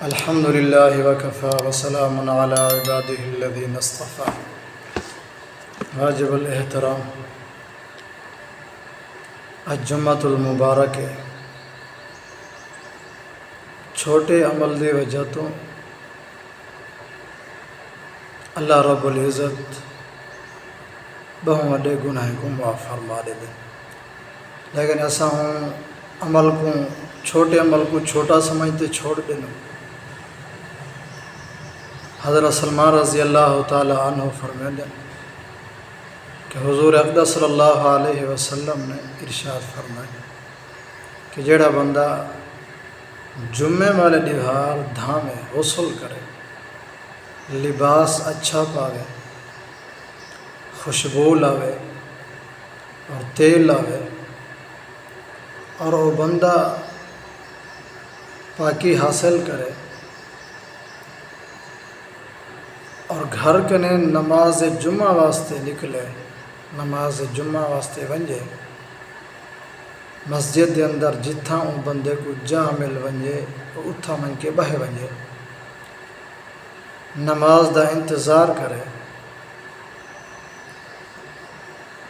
الحمد للہ وکفی وسلام علی عبادہ الذین اصطفی۔ واجب الاحترام الجمعۃ المبارک چھوٹے عمل دی وجہ تو اللہ رب العزت بہوں وڈے گناہ کو معاف فرما دے دے، لیکن ایسا ہوں عمل کو چھوٹے عمل کو چھوٹا سمجھتے چھوڑ دینا۔ حضرت سلمان رضی اللہ تعالی عنہ فرماتے ہیں کہ حضور اقدس صلی اللہ علیہ وسلم نے ارشاد فرمایا کہ جڑا بندہ جمعے والے دیوار دھامے غسل کرے، لباس اچھا پاوے، خوشبو لاوے اور تیل لاوے، اور وہ بندہ پاکی حاصل کرے اور گھر کنے نماز جمعہ واسطے نکلے، نماز جمعہ واسطے ونجے، مسجد دے اندر جتھاں ان بندے کو جا مل ونجے اتھا من کے بہے ونجے، نماز دا انتظار کرے،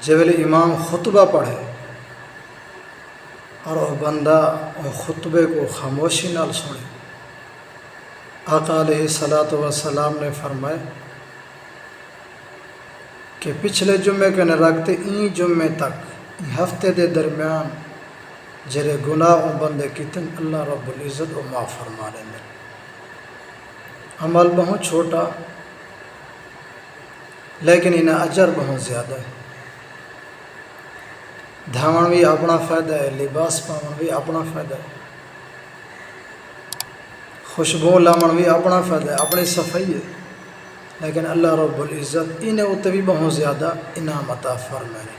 جب امام خطبہ پڑھے اور وہ بندہ خطبے کو خاموشی نال سنے۔ آقا علیہ الصلوۃ والسلام نے فرمایا کہ پچھلے جمعے کے نہ رکھتے این جمعے تک ہفتے دے درمیان جڑے گناہ بندے کتن اللہ رب العزت و معاف فرما دیں گے۔ عمل بہت چھوٹا لیکن انہیں اجر بہت زیادہ ہے۔ دھاون بھی اپنا فائدہ ہے، لباس پاون بھی اپنا فائدہ ہے، خوشبو لاون بھی اپنا فائدہ ہے، اپنی صفائی ہے، لیکن اللہ رب العزت انہیں اتنے بھی بہت زیادہ انعام عطا فرمائے۔